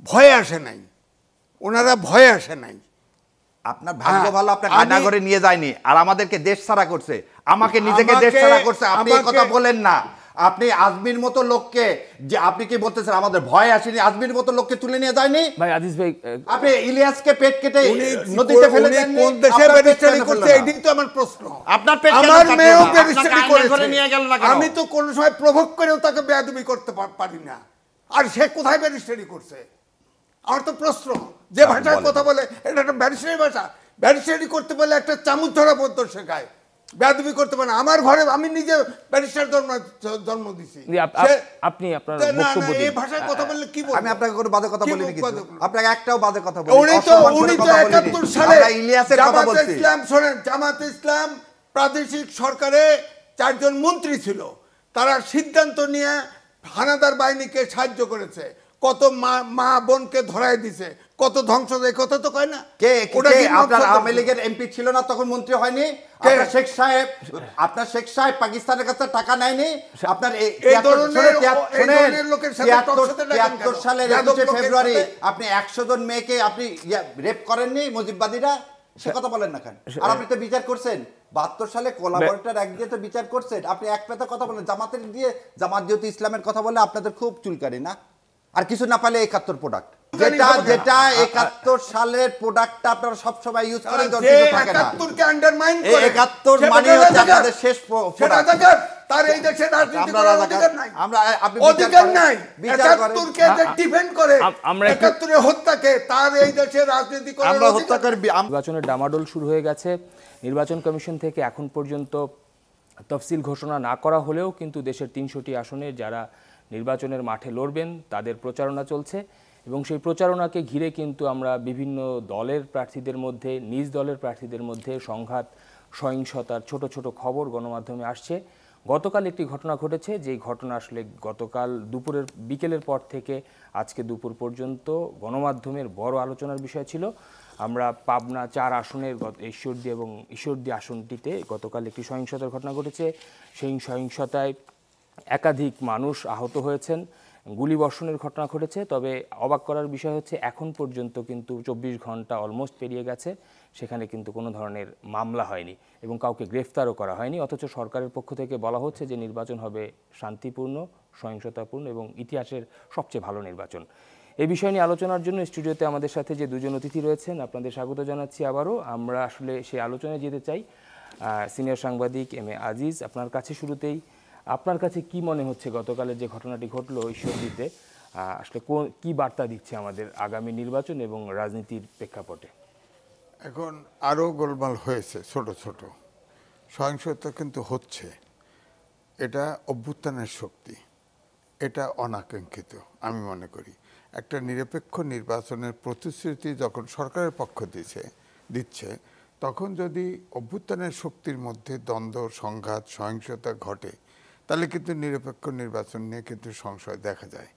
ভয়ে আসে নাই, ওনারা ভয়ে আসে নাই। আপনার ভাগ্য ভালো, আপনার কারাগারে নিয়ে যায়নি, আর আমাদেরকে দেশ ছাড়া করছে, আমাকে নিজেকে দেশ ছাড়া করছে। আপনি এই কথা বলেন না। আপনি আজমির মতো লোককে, যে আপনি কি বলতেছেন আমাদের ভয় আসেনি, আজমির মতো লোককে তুলে নিয়ে যায়নি ভাই আজিজ ভাই, আপনি ইলিয়াসকে পেট কেটে নদীতে ফেলে দেন। কোন দেশে ব্যারিস্টারি করছে এটাই তো আমার প্রশ্ন। আপনার পেট আমার মেয়েও ব্যারিস্টারি করেছে, করেছে, আমি তো কোন সময় প্রভোগ করেও তাকে বেয়াদবি করতে পারি না, আর সে কোথায় ব্যারিস্টারি করছে? আমার তো প্রশ্ন, যে ভাষায় কথা বলে এটা একটা ব্যারিস্টারি ভাষা। ব্যারিস্টারি করতে বলে একটা চামচ ধরা পদ্ধতি শেখায়, বেয়াদবি করতে পারে না। আমার ঘরে আমি নিজে ব্যারিস্টার জন্ম দিছি। আপনি আপনার বক্তব্য দিন। এই ভাষায় কথা বললে কি বলবো? আমি আপনাকে কোনো বাজে কথা বলিনি, কিছু আপনাকে একটাও বাজে কথা বলিনি। উনি তো 71 সালে ইলিয়াসের কথা জামাতে বলছি। ইসলাম, শোনেন, জামাতে ইসলাম প্রাদেশিক সরকারে 4 জন মন্ত্রী ছিল, তারা সিদ্ধান্ত নিয়ে হানাদার বাহিনীকে সাহায্য করেছে, কত মা বোনকে ধরায় দিছে, কত ধ্বংস, এই কথা তো কয় না। কে আপনার আওয়ামী লীগের এমপি ছিল না তখন, মন্ত্রী হয়নি? আপনার শেখ সাহেব পাকিস্তানের কাছে টাকা নেয়নি? আপনার এই ধরনের লোকের সাথে 73 সালের 21 ফেব্রুয়ারি আপনি 100 জন মেয়েকে আপনি রেপ করেননি মুজিববাদীরা? সে কথা বলেন না কেন? আর আপনি তো বিচার করছেন 72 সালে কোলাবরেটর এক দিয়ে তো বিচার করছেন। আপনি এক পেতে কথা বলেন, জামাতের দিয়ে জামাত ইসলামের কথা বলে আপনাদের খুব চুলকারি না? আর কিছু না পালে 71 প্রোডাক্ট, যেটা 71 সালের প্রোডাক্টটা আপনারা সব সময় ইউজ করেন, যখন কিছু থাকে না। 71 কে আন্ডারমাইন করে 71 মানে হচ্ছে আমাদের শেষ প্রোডাক্ট। তার এই দেশে রাজনীতি করার অধিকার নাই, আমরা আপনি অধিকার নাই। 71 কে যে ডিফেন্ড করে, 71 এর হত্যাকে, তার এই দেশে রাজনীতি করার আমরা হত্যা করে। নির্বাচনের ডামাডোল শুরু হয়ে গেছে। নির্বাচন কমিশন থেকে এখন পর্যন্ত তফসিল ঘোষণা না করা হলেও কিন্তু দেশের 300টি আসনে যারা নির্বাচনের মাঠে লড়বেন তাদের প্রচারণা চলছে, এবং সেই প্রচারণাকে ঘিরে কিন্তু আমরা বিভিন্ন দলের প্রার্থীদের মধ্যে, নিজ দলের প্রার্থীদের মধ্যে সংঘাত, সহিংসতার ছোট ছোট খবর গণমাধ্যমে আসছে। গতকাল একটি ঘটনা ঘটেছে, যেই ঘটনা আসলে গতকাল বিকেলের পর থেকে আজকে দুপুর পর্যন্ত গণমাধ্যমের বড় আলোচনার বিষয় ছিল। আমরা পাবনা 4 আসনের ঈশ্বরদী এবং ঈশ্বরদী আসনটিতে গতকাল একটি সহিংসতার ঘটনা ঘটেছে। সেই সহিংসতায় একাধিক মানুষ আহত হয়েছেন, গুলিবর্ষণের ঘটনা ঘটেছে। তবে অবাক করার বিষয় হচ্ছে এখন পর্যন্ত কিন্তু 24 ঘন্টা অলমোস্ট পেরিয়ে গেছে, সেখানে কিন্তু কোনো ধরনের মামলা হয়নি এবং কাউকে গ্রেফতারও করা হয়নি। অথচ সরকারের পক্ষ থেকে বলা হচ্ছে যে নির্বাচন হবে শান্তিপূর্ণ, সহিংসতাপূর্ণ এবং ইতিহাসের সবচেয়ে ভালো নির্বাচন। এই বিষয় নিয়ে আলোচনার জন্য স্টুডিওতে আমাদের সাথে যে দুজন অতিথি রয়েছেন, আপনাদের স্বাগত জানাচ্ছি আবারও। আমরা আসলে সেই আলোচনায় যেতে চাই। সিনিয়র সাংবাদিক এম এ আজিজ, আপনার কাছে শুরুতেই, আপনার কাছে কি মনে হচ্ছে গতকালের যে ঘটনাটি ঘটলো ঈশ্বরদীতে, আসলে কি বার্তা দিচ্ছে আমাদের আগামী নির্বাচন এবং রাজনীতির প্রেক্ষাপটে? এখন আরও গোলমাল হয়েছে, ছোট ছোট সহিংসতা কিন্তু হচ্ছে। এটা অভ্যুত্থানের শক্তি, এটা অনাকাঙ্ক্ষিত। আমি মনে করি একটা নিরপেক্ষ নির্বাচনের প্রতিশ্রুতি যখন সরকারের পক্ষ দিচ্ছে, তখন যদি অভ্যুত্থানের শক্তির মধ্যে দ্বন্দ্ব, সংঘাত, সহিংসতা ঘটে, তাহলে কিন্তু নিরপেক্ষ নির্বাচন নিয়ে কিন্তু সংশয় দেখা যায়।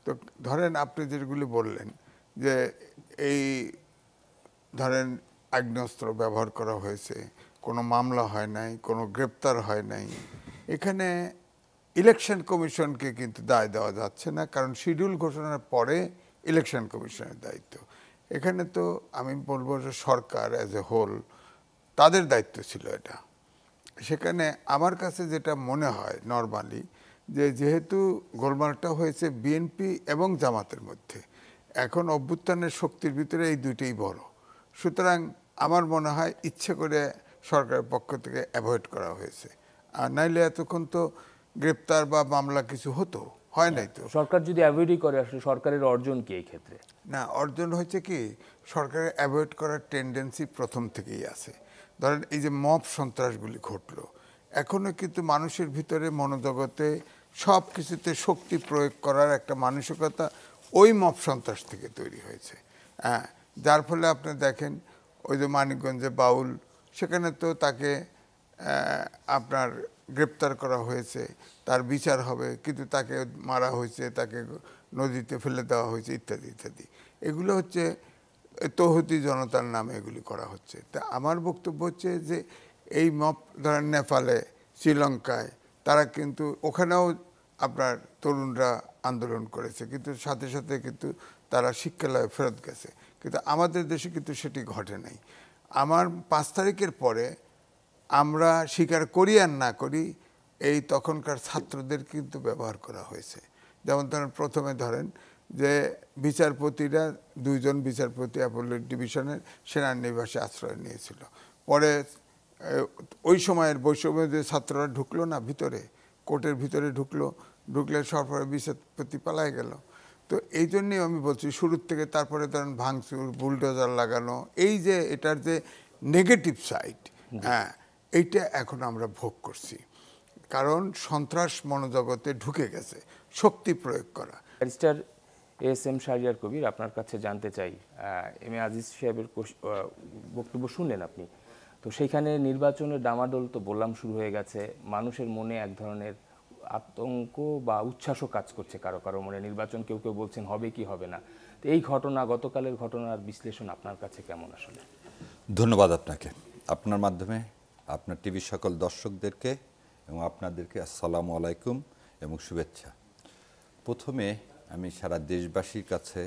তো ধরেন আপনি যেগুলি বললেন যে এই ধরেন আগ্নেয়াস্ত্র ব্যবহার করা হয়েছে, কোনো মামলা হয় নাই, কোনো গ্রেপ্তার হয় নাই, এখানে ইলেকশন কমিশনকে কিন্তু দায় দেওয়া যাচ্ছে না, কারণ শিডিউল ঘোষণার পরে ইলেকশন কমিশনের দায়িত্ব। এখানে তো আমি বলবো যে সরকার অ্যাজ এ হোল তাদের দায়িত্ব ছিল এটা। সেখানে আমার কাছে যেটা মনে হয় নরমালি, যে যেহেতু গোলমালটা হয়েছে বিএনপি এবং জামাতের মধ্যে, এখন অভ্যুত্থানের শক্তির ভিতরে এই দুইটাই বড়, সুতরাং আমার মনে হয় ইচ্ছে করে সরকারের পক্ষ থেকে অ্যাভয়েড করা হয়েছে। আর নাইলে এতক্ষণ তো গ্রেপ্তার বা মামলা কিছু হতো, হয় নাই তো। সরকার যদি অ্যাভয়েডই করে, আসলে সরকারের অর্জন কি এই ক্ষেত্রে? না, অর্জন হয়েছে কি, সরকারের অ্যাভয়েড করার টেন্ডেন্সি প্রথম থেকেই আছে। ধরেন এই যে মব সন্ত্রাসগুলি ঘটলো, এখনও কিন্তু মানুষের ভিতরে মনোজগতে সব কিছুতে শক্তি প্রয়োগ করার একটা মানসিকতা ওই মব সন্ত্রাস থেকে তৈরি হয়েছে। হ্যাঁ, যার ফলে আপনি দেখেন ওই যে মানিকগঞ্জে বাউল, সেখানে তো তাকে আপনার গ্রেপ্তার করা হয়েছে, তার বিচার হবে, কিন্তু তাকে মারা হয়েছে, তাকে নদীতে ফেলে দেওয়া হয়েছে, ইত্যাদি ইত্যাদি। এগুলো হচ্ছে তৌহিদি জনতার নামে এগুলি করা হচ্ছে। তা আমার বক্তব্য হচ্ছে যে এই মব ধরেন নেপালে, শ্রীলঙ্কায়, তারা কিন্তু ওখানেও আপনার তরুণরা আন্দোলন করেছে, কিন্তু সাথে সাথে কিন্তু তারা শিক্ষালয়ে ফেরত গেছে, কিন্তু আমাদের দেশে কিন্তু সেটি ঘটে নাই। আমার 5 তারিখের পরে আমরা স্বীকার করি আর না করি, এই তখনকার ছাত্রদের কিন্তু ব্যবহার করা হয়েছে। যেমন ধরেন প্রথমে ধরেন যে বিচারপতিরা 2 জন বিচারপতি অ্যাপেলেট ডিভিশনের সেনানিবাসে আশ্রয় নিয়েছিল। পরে ওই সময়ের বৈষম্য যে ছাত্ররা ঢুকলো না ভিতরে, কোর্টের ভিতরে ঢুকলে সরকারের বিচারপতি পালায় গেল। তো এই জন্যই আমি বলছি শুরুর থেকে, তারপরে ধরেন ভাঙচুর, বুলডোজার লাগানো, এই যে এটার যে নেগেটিভ সাইড, হ্যাঁ, এইটা এখন আমরা ভোগ করছি, কারণ সন্ত্রাস মনোজগতে ঢুকে গেছে, শক্তি প্রয়োগ করা। Barrister SM. শাহরিয়ার কবির, আপনার কাছে জানতে চাই, এম.এ. আজিজ সাহেবের বক্তব্য শুনলেন আপনি, তো সেইখানে নির্বাচনের ডামাডোল তো বললাম শুরু হয়ে গেছে, মানুষের মনে এক ধরনের আতঙ্ক বা উচ্ছ্বাসও কাজ করছে কারো কারো মনে, নির্বাচন কেউ কেউ বলছেন হবে কি হবে না। তো এই ঘটনা, গতকালের ঘটনার বিশ্লেষণ আপনার কাছে কেমন আসলে? ধন্যবাদ আপনাকে, আপনার মাধ্যমে আপনার টিভির সকল দর্শকদেরকে এবং আপনাদেরকে আসসালামু আলাইকুম এবং শুভেচ্ছা। প্রথমে আমি সারা দেশবাসীর কাছে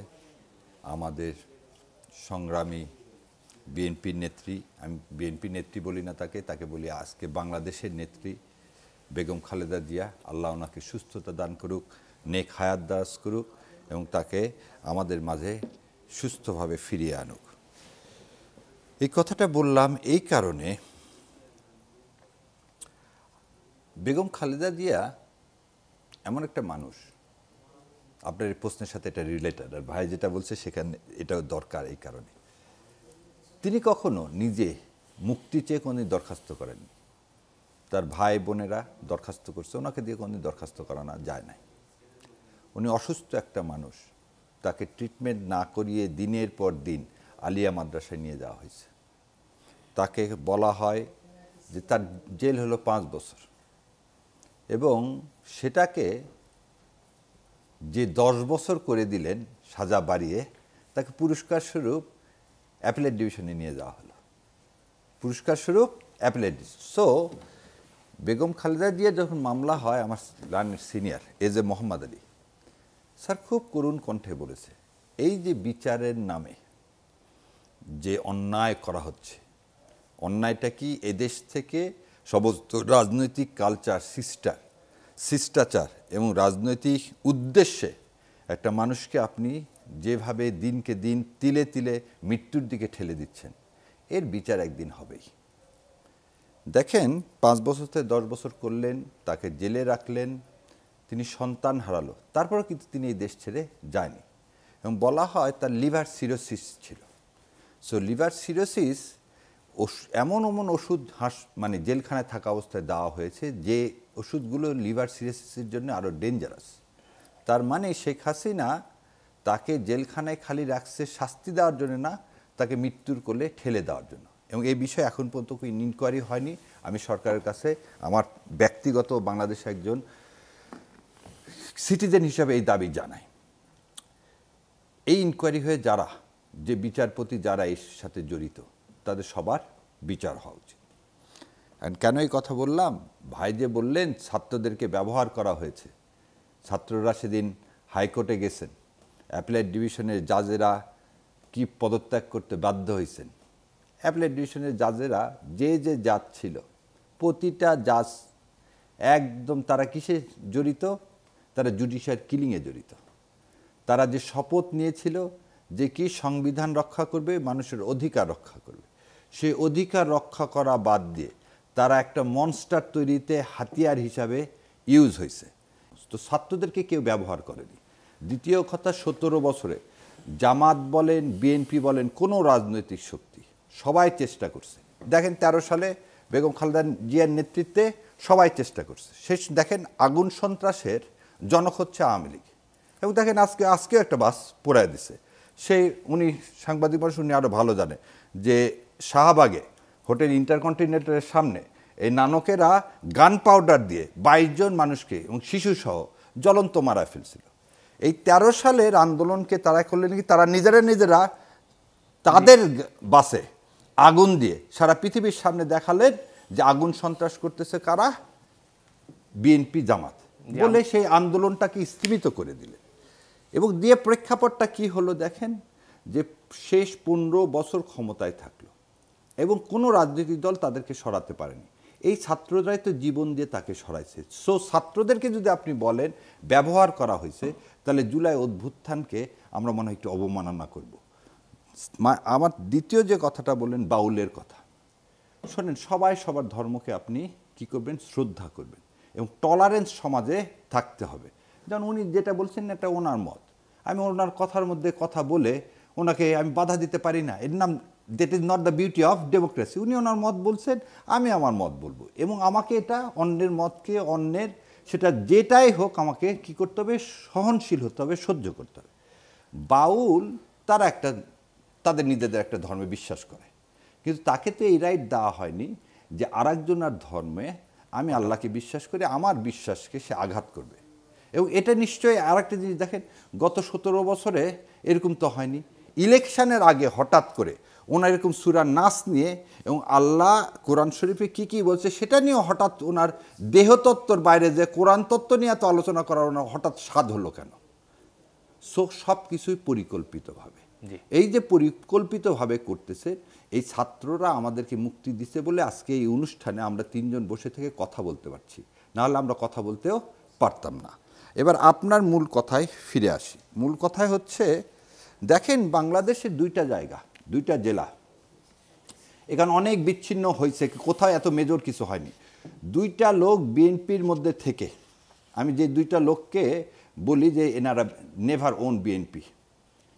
আমাদের সংগ্রামী বিএনপির নেত্রী, আমি বিএনপি নেত্রী বলি না তাকে বলি আজকে বাংলাদেশের নেত্রী বেগম খালেদা জিয়া, আল্লাহ ওনাকে সুস্থতা দান করুক, নেক হায়াত দারাজ করুক এবং তাকে আমাদের মাঝে সুস্থভাবে ফিরিয়ে আনুক। এই কথাটা বললাম এই কারণে, বেগম খালেদা জিয়া এমন একটা মানুষ, আপনার এই প্রশ্নের সাথে এটা রিলেটেড, আর ভাই যেটা বলছে সেখানে এটাও দরকার। এই কারণে তিনি কখনো নিজে মুক্তি চেয়ে কোনোদিন দরখাস্ত করেননি, তার ভাই বোনেরা দরখাস্ত করছে, ওনাকে দিয়ে কোনোদিন দরখাস্ত করানো যায় নাই। উনি অসুস্থ একটা মানুষ, তাকে ট্রিটমেন্ট না করিয়ে দিনের পর দিন আলিয়া মাদ্রাসায় নিয়ে যাওয়া হয়েছে। তাকে বলা হয় যে তার জেল হলো 5 বছর, এবং সেটাকে যে 10 বছর করে দিলেন সাজা বাড়িয়ে, তাকে পুরস্কার স্বরূপ অ্যাপিলেট ডিভিশনে নিয়ে যাওয়া হলো, পুরস্কার স্বরূপ অ্যাপিলেট। সো বেগম খালেদা জিয়া যখন মামলা হয়, আমার রানের সিনিয়র এজে মোহাম্মদ আলী স্যার খুব করুণ কণ্ঠে বলেছে, এই যে বিচারের নামে যে অন্যায় করা হচ্ছে, অন্যায়টা কি? এদেশ থেকে সমস্ত রাজনৈতিক কালচার, শিষ্টাচার এবং রাজনৈতিক উদ্দেশ্যে একটা মানুষকে আপনি যেভাবে দিনকে দিন তিলে তিলে মৃত্যুর দিকে ঠেলে দিচ্ছেন, এর বিচার একদিন হবেই। দেখেন 5 বছর থেকে 10 বছর করলেন, তাকে জেলে রাখলেন, তিনি সন্তান হারালো, তারপরেও কিন্তু তিনি এই দেশ ছেড়ে যায়নি। এবং বলা হয় তার লিভার সিরোসিস ছিল। সো লিভার সিরোসিস এমন ওষুধ মানে জেলখানায় থাকা অবস্থায় দেওয়া হয়েছে যে ওষুধগুলো লিভার সিরোসিসের জন্য আরও ডেঞ্জারাস। তার মানে শেখ হাসিনা তাকে জেলখানায় খালি রাখছে শাস্তি দেওয়ার জন্য না, তাকে মৃত্যুর কোলে ঠেলে দেওয়ার জন্য। এবং এই বিষয়ে এখন পর্যন্ত কোনো ইনকোয়ারি হয়নি। আমি সরকারের কাছে আমার ব্যক্তিগত বাংলাদেশে একজন সিটিজেন হিসাবে এই দাবি জানাই, এই ইনকোয়ারি হয়ে যারা যে বিচারপতি যারা এর সাথে জড়িত তাদের সবার বিচার হওয়া উচিত। কেন এই কথা বললাম? ভাই যে বললেন ছাত্রদেরকে ব্যবহার করা হয়েছে, ছাত্ররা সেদিন হাইকোর্টে গেছেন, অ্যাপিলেট ডিভিশনের জাজেরা কি পদত্যাগ করতে বাধ্য হয়েছেন। অ্যাপিলেট ডিভিশনের জাজেরা যে জাজ ছিল, প্রতিটা জাজ একদম তারা কিসে জড়িত? তারা জুডিশিয়াল কিলিংয়ে জড়িত। তারা যে শপথ নিয়েছিল যে কি সংবিধান রক্ষা করবে, মানুষের অধিকার রক্ষা করবে, সেই অধিকার রক্ষা করা বাদ দিয়ে তারা একটা মনস্টার তৈরিতে হাতিয়ার হিসাবে ইউজ হয়েছে। তো ছাত্রদেরকে কেউ ব্যবহার করেনি। দ্বিতীয় কথা, 17 বছরে জামাত বলেন, বিএনপি বলেন, কোনো রাজনৈতিক শক্তি সবাই চেষ্টা করছে। দেখেন 13 সালে বেগম খালেদা জিয়ার নেতৃত্বে সবাই চেষ্টা করছে। শেষ দেখেন আগুন সন্ত্রাসের জনক হচ্ছে আওয়ামী লীগ। এবং দেখেন আজকেও একটা বাস পোড়ায় দিছে। সেই উনি সাংবাদিক মানুষ, উনি আরও ভালো জানে যে শাহবাগে হোটেল ইন্টারকন্টিনেন্টালের সামনে এই নানকেরা গান পাউডার দিয়ে 22 জন মানুষকে এবং শিশুসহ জ্বলন্ত মারা ফেলছিল। এই 13 সালের আন্দোলনকে তারা করলেন কি, তারা নিজেরা তাদের বাসে আগুন দিয়ে সারা পৃথিবীর সামনে দেখালেন যে আগুন সন্ত্রাস করতেছে কারা? বিএনপি জামাত বলে সেই আন্দোলনটাকে স্থগিত করে দিলেন। এবং দিয়ে প্রেক্ষাপটটা কি হলো দেখেন, যে শেষ 15 বছর ক্ষমতায় থাকলো এবং কোনো রাজনৈতিক দল তাদেরকে সরাতে পারেনি। এই ছাত্ররাই তো জীবন দিয়ে তাকে সরাইছে। সো ছাত্রদেরকে যদি আপনি বলেন ব্যবহার করা হয়েছে, তাহলে জুলাই অভ্যুত্থানকে আমরা মনে হয় একটু অবমাননা করব। আমার দ্বিতীয় যে কথাটা বললেন বাউলের কথা, শোনেন, সবাই সবার ধর্মকে আপনি কি করবেন, শ্রদ্ধা করবেন এবং টলারেন্স সমাজে থাকতে হবে। যেমন উনি যেটা বলছেন এটা ওনার মত, আমি ওনার কথার মধ্যে কথা বলে ওনাকে আমি বাধা দিতে পারি না। এর নাম that is not the beauty of democracy. উনি ওনার মত বলছেন, আমি আমার মত বলবো এবং আমাকে এটা অন্যের মতকে, অন্যের সেটা যেটাই হোক আমাকে কি করতে হবে, সহনশীল হতে হবে, সহ্য করতে হবে। বাউল তারা তাদের নিজেদের একটা ধর্মে বিশ্বাস করে, কিন্তু তাকে তো এই রাইট দেওয়া হয়নি যে আরেকজনের ধর্মে আমি আল্লাহকে বিশ্বাস করি, আমার বিশ্বাসকে সে আঘাত করবে। এবং এটা নিশ্চয়ই আর একটা জিনিস দেখেন, গত 17 বছরে এরকম তো হয়নি। ইলেকশনের আগে হঠাৎ করে ওনার এরকম সূরা নাস নিয়ে এবং আল্লাহ কোরআন শরীফে কি কি বলছে সেটা নিয়ে হঠাৎ ওনার দেহতত্ত্বর বাইরে যে কোরআন তত্ত্ব নিয়ে এত আলোচনা করার ওনার হঠাৎ স্বাদ হলো কেন? সব কিছুই পরিকল্পিতভাবে। এই যে পরিকল্পিতভাবে করতেছে, এই ছাত্ররা আমাদেরকে মুক্তি দিচ্ছে বলে আজকে এই অনুষ্ঠানে আমরা 3 জন বসে থেকে কথা বলতে পারছি, নাহলে আমরা কথা বলতেও পারতাম না। এবার আপনার মূল কথায় ফিরে আসি। মূল কথায় হচ্ছে, দেখেন বাংলাদেশের 2টা জায়গা, 2টা জেলা, এখানে অনেক বিচ্ছিন্ন হয়েছে, কোথাও এত মেজর কিছু হয়নি। 2টা লোক বিএনপির মধ্যে থেকে, আমি যে 2টা লোককে বলি যে এনারা নেভার ওন বিএনপি,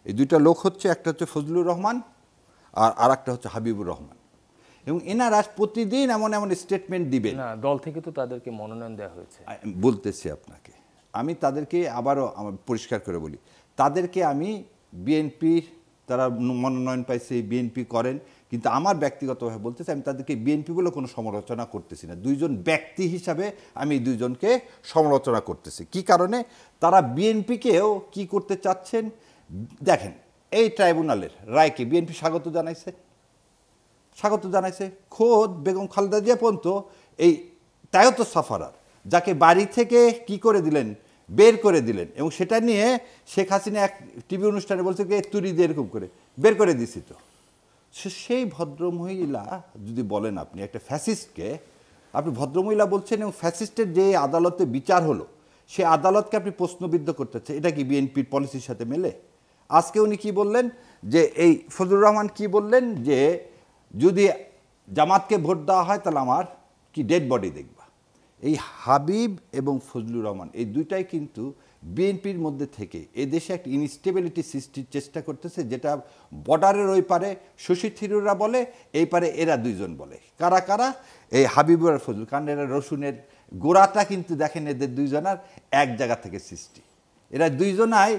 এই 2টা লোক হচ্ছে, একটা হচ্ছে ফজলুর রহমান আর একটা হচ্ছে হাবিবুর রহমান। এবং এনারা প্রতিদিন এমন এমন স্টেটমেন্ট দিবেন। না, দল থেকে তো তাদেরকে মনোনয়ন দেওয়া হয়েছে। বলতেছি আপনাকে, আমি তাদেরকে আবারও পরিষ্কার করে বলি, তাদেরকে আমি বিএনপির, তারা মনোনয়ন পাইছে, বিএনপি করেন, কিন্তু আমার ব্যক্তিগতভাবে বলতেছি, আমি তাদেরকে বিএনপি বলে কোনো সমালোচনা করতেছি না। 2 জন ব্যক্তি হিসাবে আমি 2 জনকে সমালোচনা করতেছি। কি কারণে? তারা বিএনপিকেও কি করতে চাচ্ছেন দেখেন, এই ট্রাইব্যুনালের রায়কে বিএনপি স্বাগত জানাইছে। খোদ বেগম খালেদা জিয়া পর্যন্ত এই তায়ত সাফারার, যাকে বাড়ি থেকে কি করে দিলেন, বের করে দিলেন, এবং সেটা নিয়ে শেখ হাসিনা এক টিভি অনুষ্ঠানে বলছে যে তুরি দিয়ে এরকম করে বের করে দিছি। তো সেই ভদ্রমহিলা যদি বলেন, আপনি একটা ফ্যাসিস্টকে আপনি ভদ্রমহিলা বলছেন, এবং ফ্যাসিস্টের যে আদালতে বিচার হলো সে আদালতকে আপনি প্রশ্নবিদ্ধ করতে চাচ্ছেন, এটা কি বিএনপির পলিসির সাথে মেলে? আজকে উনি কি বললেন, যে এই ফজলুর রহমান কি বললেন, যে যদি জামাতকে ভোট দেওয়া হয় তাহলে আমার কি ডেড বডি দেখবা। এই হাবিব এবং ফজলুর রহমান এই 2টাই কিন্তু বিএনপির মধ্যে থেকে এদেশে একটা ইনস্টেবিলিটি সৃষ্টির চেষ্টা করতেছে, যেটা বর্ডারের ওই পারে শশী থিরুরা বলে, এই পারে এরা 2 জন বলে। কারা কারা? এই হাবিব আর ফজলুল, কারণ এরা রসুনের গোড়াটা কিন্তু দেখেন এদের 2 জনের এক জায়গা থেকে সৃষ্টি। এরা 2 জনাই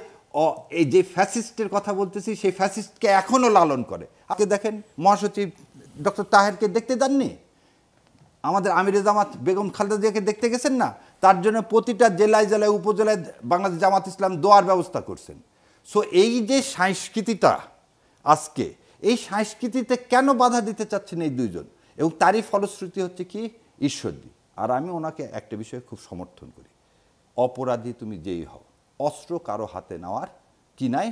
এই যে ফ্যাসিস্টের কথা বলতেছি, সেই ফ্যাসিস্টকে এখনও লালন করে। আজকে দেখেন মহাসচিব ডক্টর তাহেরকে দেখতে যাননি, আমাদের আমিরে জামাত বেগম খালেদা জিয়াকে দেখতে গেছেন না, তার জন্য প্রতিটা জেলায় জেলায় উপজেলায় বাংলাদেশ জামাত ইসলাম দোয়ার ব্যবস্থা করছেন। সো এই যে সংস্কৃতিটা আজকে, এই সংস্কৃতিতে কেন বাধা দিতে চাচ্ছেন এই 2 জন? এবং তারই ফলশ্রুতি হচ্ছে কি, ঈশ্বরদী। আর আমি ওনাকে একটা বিষয়ে খুব সমর্থন করি, অপরাধী তুমি যেই হও, অস্ত্র কারো হাতে নেওয়ার কি নাই,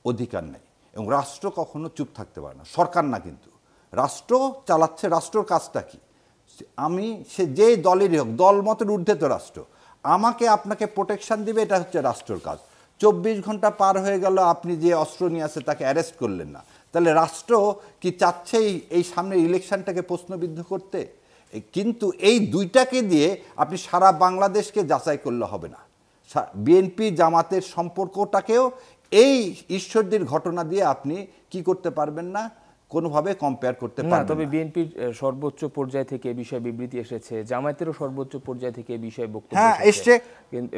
অধিকার নাই। এবং রাষ্ট্র কখনো চুপ থাকতে পারে না, সরকার না, কিন্তু রাষ্ট্র চালাচ্ছে। রাষ্ট্রর কাজটা কি? আমি সে যে দলেরই হোক, দল মতের ঊর্ধ্বে তো রাষ্ট্র, আমাকে আপনাকে প্রোটেকশন দিবে, এটা হচ্ছে রাষ্ট্রের কাজ। 24 ঘন্টা পার হয়ে গেল, আপনি যে অস্ত্র নিয়ে আসে তাকে অ্যারেস্ট করলেন না, তাহলে রাষ্ট্র কি চাচ্ছে এই সামনের ইলেকশনটাকে প্রশ্নবিদ্ধ করতে? কিন্তু এই 2টাকে দিয়ে আপনি সারা বাংলাদেশকে যাচাই করলে হবে না। বিএনপি জামাতের সম্পর্কটাকেও এই ঈশ্বরদীর ঘটনা দিয়ে আপনি কি করতে পারবেন না, কোনোভাবে কম্পেয়ার করতে পারবেন না। তবে বিএনপির সর্বোচ্চ পর্যায় থেকে এই বিষয়ে বিবৃতি এসেছে, জামায়াতেরও সর্বোচ্চ পর্যায় থেকে এই বিষয়ে বক্তব্য এসেছে,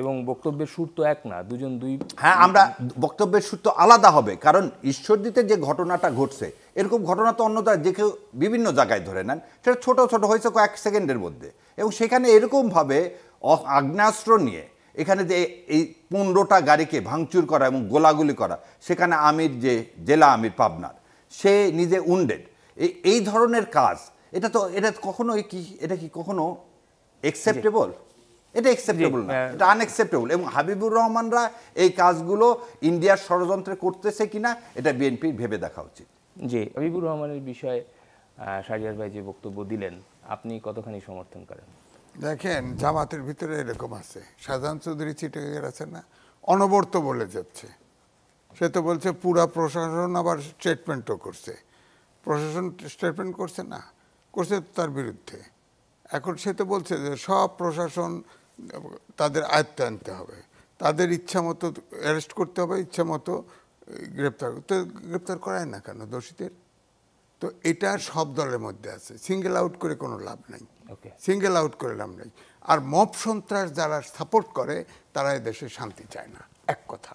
এবং বক্তব্যের সুর তো এক না, 2 জন 2। হ্যাঁ, আমরা বক্তব্যের সুর তো আলাদা হবে, কারণ ঈশ্বরদীতে যে ঘটনাটা ঘটছে, এরকম ঘটনা তো অন্য যে কেউ বিভিন্ন জায়গায় ধরে নেন, সেটা ছোট ছোট হয়েছে কয়েক সেকেন্ডের মধ্যে, এবং সেখানে এরকমভাবে আগ্নেয়াস্ত্র নিয়ে এখানে যে এই 15টা গাড়িকে ভাঙচুর করা এবং গোলাগুলি করা, সেখানে আমির যে জেলা আমির পাবনার, সে নিজে উন্ডেড, এই ধরনের কাজ, এটা কখনো কি কখনো অ্যাকসেপ্টেবল? এটা অ্যাকসেপ্টেবল না, এটা আনএক্সেপ্টেবল। এবং হাবিবুর রহমানরা এই কাজগুলো ইন্ডিয়ার ষড়যন্ত্রে করতেছে কিনা এটা বিএনপি ভেবে দেখা উচিত। জি, হাবিবুর রহমানের বিষয়ে শাহরিয়ার ভাই যে বক্তব্য দিলেন, আপনি কতখানি সমর্থন করেন? দেখেন, জামাতের ভিতরে এরকম আছে। শাহজাহান চৌধুরী চিটাগাঙ্গের আছে না, অনবরত বলে যাচ্ছে। সে তো বলছে পুরা প্রশাসন আবার স্টেটমেন্টও করছে। প্রশাসন স্টেটমেন্ট করছে না, করছে তার বিরুদ্ধে। এখন সে তো বলছে যে সব প্রশাসন তাদের আয়ত্তে আনতে হবে, তাদের ইচ্ছা মতো অ্যারেস্ট করতে হবে, ইচ্ছা মতো গ্রেপ্তার তো গ্রেপ্তার করায় না কেন দোষীদের? তো এটা সব দলের মধ্যে আছে, সিঙ্গেল আউট করে কোনো লাভ নেই, সিঙ্গেল আউট করে লাভ নেই। আর মব সন্ত্রাস যারা সাপোর্ট করে তারা দেশে শান্তি চায় না, এক কথা।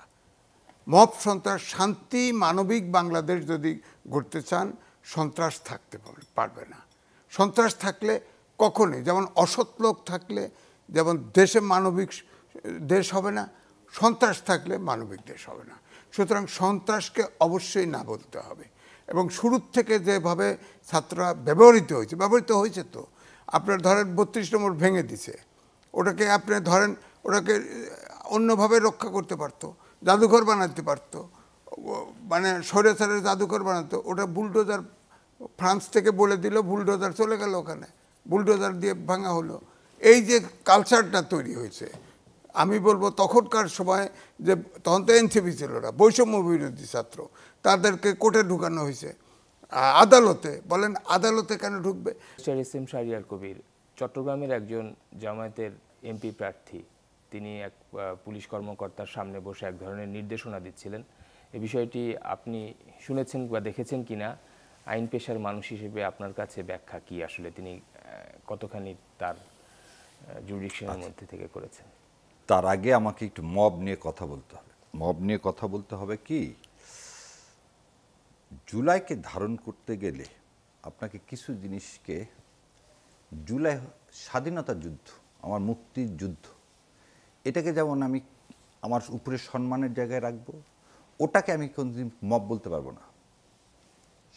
মব সন্ত্রাস, শান্তি মানবিক বাংলাদেশ যদি গড়তে চান, সন্ত্রাস থাকতে পারবে না। সন্ত্রাস থাকলে কখনই, যেমন অসৎ লোক থাকলে যেমন দেশে মানবিক দেশ হবে না, সন্ত্রাস থাকলে মানবিক দেশ হবে না। সুতরাং সন্ত্রাসকে অবশ্যই না বলতে হবে। এবং শুরুর থেকে যেভাবে ছাত্ররা ব্যবহৃত হয়েছে তো আপনার ধরেন 32 নম্বর ভেঙে দিছে, ওটাকে আপনি ধরেন ওটাকে অন্যভাবে রক্ষা করতে পারতো, জাদুঘর বানাতে পারতো, মানে স্বৈরাচারের জাদুঘর বানাতো। ওটা বুলডোজার ফ্রান্স থেকে বলে দিল, বুলডোজার চলে গেল ওখানে, বুলডোজার দিয়ে ভাঙা হলো। এই যে কালচারটা তৈরি হয়েছে, আমি বলবো তখনকার সময় যে তখন তো এনসিপি ছিল না, বৈষম্য বিরোধী ছাত্র, তাদেরকে কোর্টে ঢুকানো হয়েছে, আদালতে। বলেন আদালতে কেন ঢুকবে? এস এম শাহরিয়ার কবির চট্টগ্রামের একজন জামায়াতের এমপি প্রার্থী, তিনি এক পুলিশ কর্মকর্তার সামনে বসে এক ধরনের নির্দেশনা দিচ্ছিলেন। এই বিষয়টি আপনি শুনেছেন বা দেখেছেন কিনা? আইন পেশার মানুষ হিসেবে আপনার কাছে ব্যাখ্যা কি, আসলে তিনি কতখানি তার জুরিডিকশনের মধ্যে থেকে করেছেন? তার আগে আমাকে একটু মব নিয়ে কথা বলতে হবে। মব নিয়ে কথা বলতে হবে কি, জুলাইকে ধারণ করতে গেলে আপনাকে কিছু জিনিসকে, জুলাই স্বাধীনতা যুদ্ধ, আমার মুক্তির যুদ্ধ, এটাকে যেমন আমি আমার উপরে সম্মানের জায়গায় রাখবো, ওটাকে আমি কোনদিন মব বলতে পারবো না।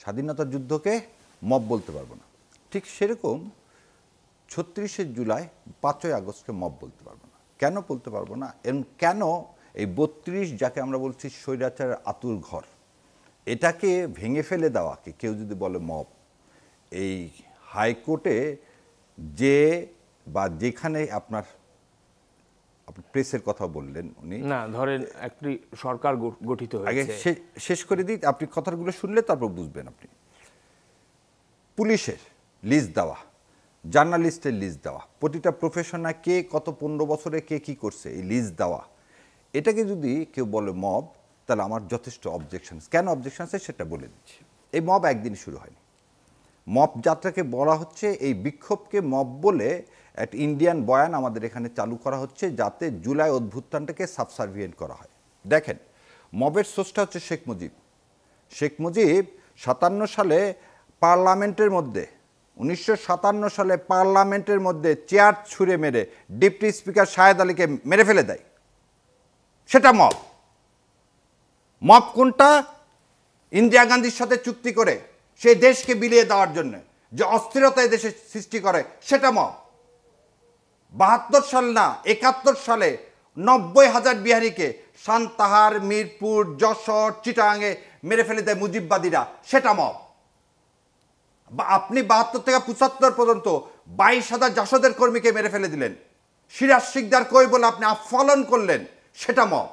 স্বাধীনতা যুদ্ধকে মব বলতে পারবো না। ঠিক সেরকম 36শে জুলাই, 5ই আগস্টকে মব বলতে পারবো না। কেন বলতে পারবো না? এবং কেন এই 32 যাকে আমরা বলছি স্বৈরাচারের আতুর ঘর, এটাকে ভেঙে ফেলে দেওয়াকে কেউ যদি বলে মব, এই হাইকোর্টে যে বা যেখানে আপনার প্রেসের কথা বললেন উনি, না ধরেন একটি সরকার গঠিত আগে হয়েছে, শেষ করে দিই, আপনি কথাগুলো শুনলে তারপর বুঝবেন। আপনি পুলিশের লিস্ট দেওয়া, জার্নালিস্টের লিস্ট দেওয়া, প্রতিটা প্রফেশনাল কে কত 15 বছরে কে কি করছে এই লিস্ট দেওয়া, এটাকে যদি কেউ বলে মব, তাহলে আমার যথেষ্ট অবজেকশন। কেন অবজেকশন আছে সেটা বলে দিচ্ছি। এই মব একদিন শুরু হয়নি। মব যাত্রাকে বলা হচ্ছে, এই বিক্ষোভকে মব বলে একটা ইন্ডিয়ান বয়ান আমাদের এখানে চালু করা হচ্ছে, যাতে জুলাই অভ্যুত্থানটাকে সাবসার্ভিয়েন্ট করা হয়। দেখেন, মবের সোর্সটা হচ্ছে শেখ মুজিব। শেখ মুজিব 57 সালে পার্লামেন্টের মধ্যে, 1957 সালে পার্লামেন্টের মধ্যে চেয়ার ছুঁড়ে মেরে ডেপুটি স্পিকার শাহেদ আলীকে মেরে ফেলে দেয়। সেটা মব। মব কোনটা? ইন্দিরা গান্ধীর সাথে চুক্তি করে সেই দেশকে বিলিয়ে দেওয়ার জন্য যে অস্থিরতা দেশে সৃষ্টি করে, সেটা মব। 72 সাল না, 71 সালে 90,000 বিহারিকে সান্তাহার, মিরপুর, যশোর, চিটাগাঙে মেরে ফেলে দেয় মুজিববাদীরা, সেটা মব। আপনি 72 থেকে 75 পর্যন্ত 22,000 জাসদের কর্মীকে মেরে ফেলে দিলেন, সিরাজ শিকদার কই বলে আপনি আফলন করলেন, সেটা মব।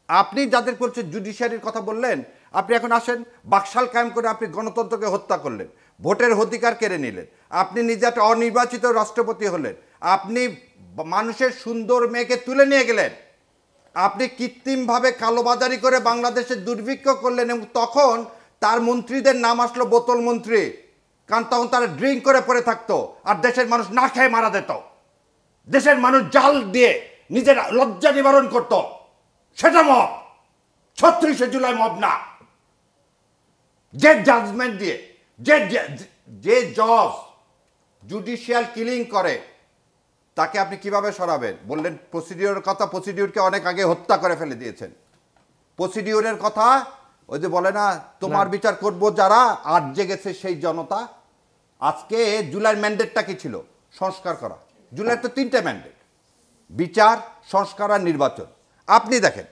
আপনি যাদের করছে জুডিশিয়ারির কথা বললেন, আপনি এখন আসেন বাকশাল কায়েম করে আপনি গণতন্ত্রকে হত্যা করলেন, ভোটের অধিকার কেড়ে নিলেন, আপনি নিজে একটা অনির্বাচিত রাষ্ট্রপতি হলেন, আপনি মানুষের সুন্দর মেয়েকে তুলে নিয়ে গেলেন, আপনি কৃত্রিমভাবে কালোবাজারি করে বাংলাদেশে দুর্ভিক্ষ করলেন, এবং তখন তার মন্ত্রীদের নাম আসলো বোতল মন্ত্রী, কারণ তখন তারা ড্রিঙ্ক করে পড়ে থাকতো আর দেশের মানুষ না খেয়ে মারা যেত। দেশের মানুষ জাল দিয়ে নিজের লজ্জা নিবারণ করত, সেটা মব। 36শে জুলাই মব না। যে জাজমেন্ট দিয়ে, যে জজ জুডিশিয়াল কিলিং করে, তাকে আপনি কিভাবে সরাবেন? বললেন প্রসিডিওরের কথা, প্রসিডিওরকে অনেক আগে হত্যা করে ফেলে দিয়েছেন। প্রসিডিওরের কথা ওই যে বলে না, তোমার বিচার করবো যারা, আজ জেগেছে সেই জনতা। আজকে জুলাইয়ের ম্যান্ডেটটা কি ছিল? সংস্কার করা। জুলাইয়ের তো 3টে ম্যান্ডেট, বিচার, সংস্কার আর নির্বাচন। আপনি দেখেন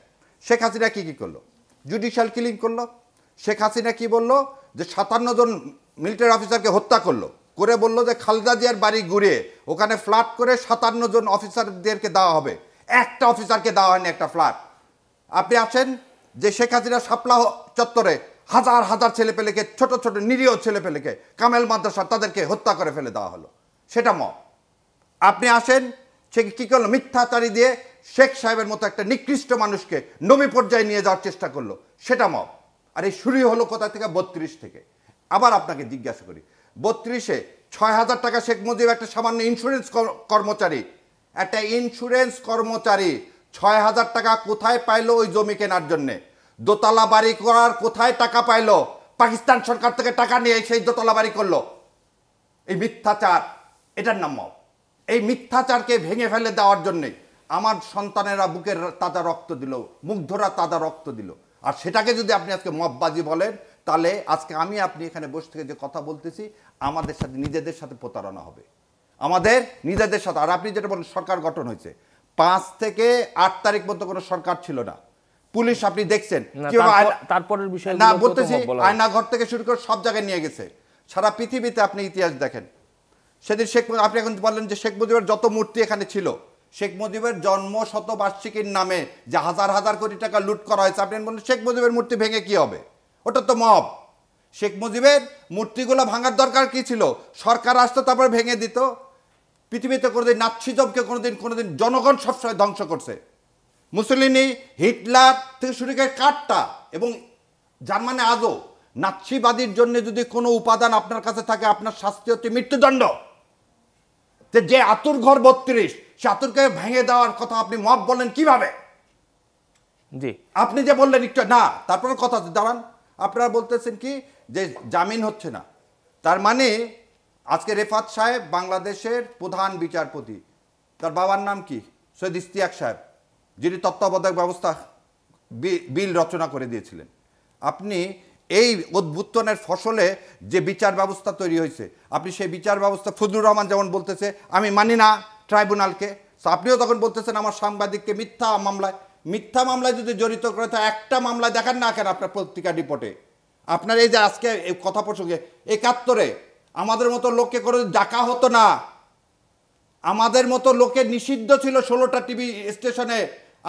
শেখ হাসিনা কি করলো, জুডিশিয়াল কিলিং করলো। শেখ হাসিনা কি বললো যে 57 জন মিলিটারি অফিসারকে হত্যা করলো, করে বললো যে খালেদা জিয়ার বাড়ি ঘুরে ওখানে ফ্ল্যাট করে 57 জন অফিসারদেরকে দেওয়া হবে, একটা অফিসারকে দেওয়া হয়নি একটা ফ্ল্যাট। আপনি আছেন যে শেখ হাসিনা শাপলা চত্বরে হাজার হাজার ছেলেপেলেকে, ছোট ছোট নিরীহ ছেলেপেলেকে কামেল মাদ্রাসা তাদেরকে হত্যা করে ফেলে দেওয়া হলো, সেটা মব। আপনি আসেন সে কী করলো, মিথ্যাচারী দিয়ে শেখ সাহেবের মতো একটা নিকৃষ্ট মানুষকে নবী পর্যায়ে নিয়ে যাওয়ার চেষ্টা করলো, সেটা মব। আর এই শুরু হলো কোথা থেকে? 32 থেকে। আবার আপনাকে জিজ্ঞাসা করি, 32-এ 6,000 টাকা শেখ মুজিব একটা সামান্য ইন্স্যুরেন্স কর্মচারী, একটা ইন্স্যুরেন্স কর্মচারী 6,000 টাকা কোথায় পাইলো ওই জমি কেনার জন্যে? দোতলা বাড়ি করার কোথায় টাকা পাইলো? পাকিস্তান সরকার থেকে টাকা নিয়ে সেই দোতলা বাড়ি করলো। এই মিথ্যাচার, এটার নাম মব। এই মিথ্যাচারকে ভেঙে ফেলে দেওয়ার জন্যে আমার সন্তানেরা বুকের তাজা রক্ত দিল, মুগ্ধরা তাজা রক্ত দিল। আর সেটাকে যদি আপনি আজকে মববাজি বলেন, তাহলে আজকে আপনি এখানে বসে থেকে যে কথা বলতেছি, আমাদের সাথে নিজেদের সাথে প্রতারণা হবে, আমাদের নিজেদের সাথে। আর আপনি যেটা বলেন সরকার গঠন হয়েছে, 5 থেকে 8 তারিখ পর্যন্ত কোনো সরকার ছিল না। পুলিশ আপনি দেখছেন তারপরের বিষয় না বলতেছি, আয়নাঘর থেকে শুরু করে সব জায়গায় নিয়ে গেছে। সারা পৃথিবীতে আপনি ইতিহাস দেখেন। সেদিন আপনি এখন বললেন যে শেখ মুজিবের যত মূর্তি এখানে ছিল, শেখ মুজিবের জন্ম শতবার্ষিকীর নামে যে হাজার হাজার কোটি টাকা লুট করা হয়েছে, আপনি বললেন শেখ মুজিবের মূর্তি ভেঙে কি হবে? ওটা তো মব। শেখ মুজিবের মূর্তিগুলো ভাঙার দরকার কি ছিল? সরকার আসতো তারপরে ভেঙে দিত। পৃথিবীতে কোনোদিন নাৎসিজমকে কোনোদিন জনগণ সবসময় ধ্বংস করছে। মুসলিনি, হিটলার থেকে শুরু করে কাটটা এবং জার্মানি আজও নাৎসিবাদীর জন্য যদি কোনো উপাদান আপনার কাছে থাকে, আপনার শাস্তি হচ্ছে মৃত্যুদণ্ড। যে আতুর ঘর 32, সে আতুরকে ভেঙে দেওয়ার কথা আপনি মব বললেন কিভাবে? জি, আপনি যে বললেন একটু না, তারপরে কথা দাঁড়ান। আপনারা বলতেছেন কি যে জামিন হচ্ছে না, তার মানে আজকে রেফাত সাহেব বাংলাদেশের প্রধান বিচারপতি, তার বাবার নাম কি? সৈয়দ ইশতিয়াক সাহেব, যিনি তত্ত্বাবধায়ক ব্যবস্থা বিল রচনা করে দিয়েছিলেন। আপনি এই উদ্বুত্তনের ফসলে যে বিচার ব্যবস্থা তৈরি হয়েছে, আপনি সেই বিচার ব্যবস্থা, ফজলুর রহমান যেমন বলতেছে আমি মানি না ট্রাইব্যুনালকে, আপনিও তখন বলতেছেন আমার সাংবাদিককে মিথ্যা মামলায় যদি জড়িত করে, তো একটা মামলায় দেখান না কেন আপনার পত্রিকা রিপোর্টে? আপনার এই যে আজকে এই কথা প্রসঙ্গে 71-এ আমাদের মতো লোককে করে ডাকা হতো না, আমাদের মতো লোকের নিষিদ্ধ ছিল 16টা টিভি স্টেশনে।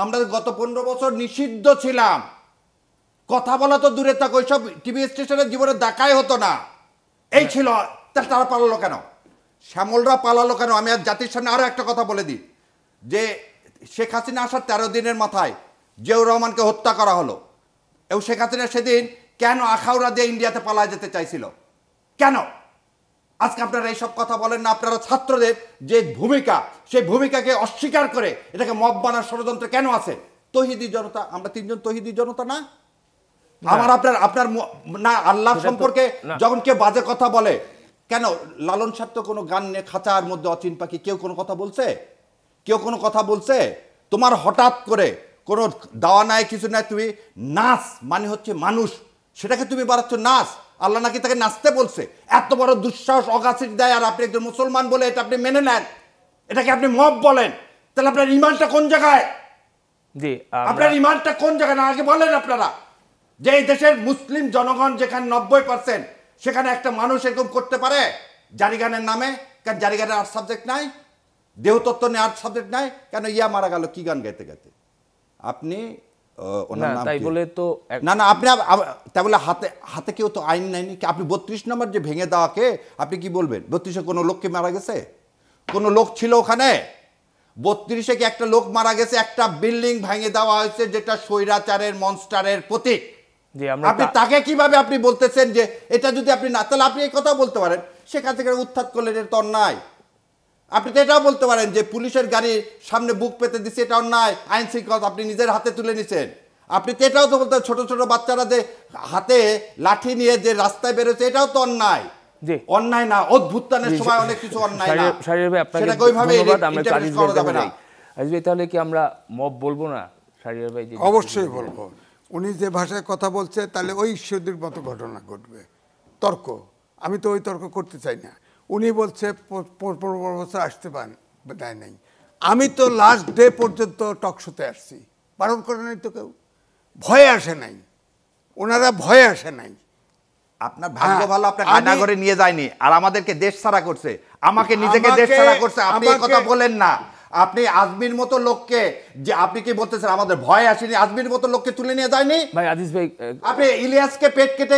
আমরা গত 15 বছর নিষিদ্ধ ছিলাম, কথা বলা তো দূরে থাক, ওইসব টিভি স্টেশনের জীবনে দেখাই হতো না। এই ছিল, তারা পালালো কেন? শ্যামলরা পালালো কেন? আমি আর জাতির সামনে আরো একটা কথা বলে দিই, যে শেখ হাসিনা আসার 13 দিনের মাথায় জিয়াউর রহমানকে হত্যা করা হলো, এবং শেখ হাসিনা সেদিন কেন আখাউড়া দিয়ে ইন্ডিয়াতে পালায় যেতে চাইছিল? কেন? আজকে আপনারা এইসব কথা বলেন না। আপনারা ছাত্রদের যে ভূমিকা, সেই ভূমিকাকে অস্বীকার করে এটাকে মব বানার ষড়যন্ত্র কেন আছে? তৌহিদি জনতা, আমরা 3 জন তৌহিদি জনতা না? আমার আপনার না আল্লাহ সম্পর্কে যখন কেউ বাজে কথা বলে, কেন লালন সাহেব তো কোনো গান নিয়ে খাঁচার মধ্যে অচিন পাখি, কেউ কোনো কথা বলছে? কেউ কোনো কথা বলছে? তোমার হঠাৎ করে কোনো দাওয়া নাই, কিছু নাই, তুমি নাচ মানে হচ্ছে মানুষ, সেটাকে তুমি বাড়াচ্ছ নাচ। আল্লাহ নাকি তাকে নাচতে বলছে। এত বড় দুঃসাহস অগাছির দেয়, আর আপনি একজন মুসলমান বলে এটা আপনি মেনে নেন, এটাকে আপনি মব বলেন? তাহলে আপনার ইমানটা কোন জায়গায়? জি, আপনার ইমানটা কোন জায়গায় না আগে বলেন আপনারা। যে এই দেশের মুসলিম জনগণ যেখানে 90%, সেখানে একটা মানুষ এরকম করতে পারে জারিগানের নামে? কেন জারিগানের আর্ট সাবজেক্ট নাই? দেহতত্ত্ব নিয়ে আর্ট সাবজেক্ট নাই কেন? ইয়া মারা গেল কি গান গাইতে গাইতে? আপনি ওনার নাম তাই বলে তো না আপনি তাই বলে হাতে কেউ তো আইন নেয়নি। আপনি 32 নম্বর যে ভেঙে দেওয়াকে আপনি কি বলবেন? 32-এ কোনো লোককে মারা গেছে? কোনো লোক ছিল ওখানে? 32-এ কি একটা লোক মারা গেছে? একটা বিল্ডিং ভেঙে দেওয়া হয়েছে, যেটা স্বৈরাচারের মনস্টারের প্রতীক। আপনি তাকে কিভাবে আপনি বলতেছেন যে এটা যদি আপনি না, তাহলে আপনি এই কথা বলতে পারেন সেখান থেকে উত্থাত করলেন, এটা তো অন্যায়। আপনি তো এটাও বলতে পারেন যে পুলিশের গাড়ির সামনে বুক পেতে দিচ্ছে, এটা অন্যায়, আইন শৃঙ্খলা আপনি নিজের হাতে তুলে নিছেন। আপনি তো এটাও তো বলতে, ছোট ছোট বাচ্চারা যে হাতে লাঠি নিয়ে যে রাস্তায় বেরোচ্ছে, এটাও তো অন্যায়। অন্যায় না, অভ্যুত্থানের সময় অনেক কিছু অন্যায় না, সেটাকে ওইভাবে ইন্টারপ্রিট করা যাবে না। তাহলে কি আমরা মব বলবো না? শাহরিয়ার ভাই অবশ্যই বলবো। উনি যে ভাষায় কথা বলছে, তাহলে ওই ঈশ্বরদের মতো ঘটনা ঘটবে। তর্ক, আমি তো ওই তর্ক করতে চাই না। উনি বলছে 15 বছর আসতে দেয় নাই, আমি তো লাস্ট ডে পর্যন্ত টকশোতে আসছি, বারণ করে নাই তো কেউ, ভয়ে আসে নাই, ওনারা ভয়ে আসে নাই। আপনার ভাগ্য ভালো, আপনার কারাগারে নিয়ে যায়নি, আর আমাদেরকে দেশ ছাড়া করছে, আমাকে নিজেকে দেশ ছাড়া করছে। আপনি এই কথা বলেন না। আপনি আজমির মতো লোককে, যে আপনি কি বলতেছেন আমাদের ভয় আসেনি, আজমির মতো লোককে তুলে নিয়ে যায়নি ভাই আজিজ ভাই, আপনি ইলিয়াসকে পেট কেটে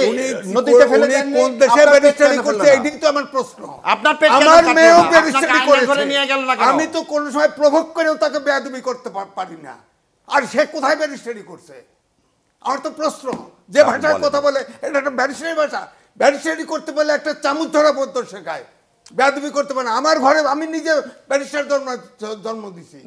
নদীতে ফেলে দেন। কোন দেশে ব্যারিস্টারি করতে, এইটাই তো আমার প্রশ্ন। আপনার পেট আমার কেন মেয়েও কাটলো না? ব্যারিস্টারি আপনাকে করেছে, আইনের নিয়ে গেল না কেন? আমি তো কোন সময় প্রভোগ করেও তাকে বেয়াদবি করতে পারি না। আর সে কোথায় ব্যারিস্টারি করছে? আমার তো প্রশ্ন, যে ভাষায় কথা বলে এটা একটা ব্যারিস্টারি ভাষা। ব্যারিস্টারি করতে বলে একটা চামচ ধরা পর্যন্ত শেখায়, বেয়াদবি করতে পারে না। আমার ঘরে আমি নিজে ব্যারিস্টার জন্ম দিছি।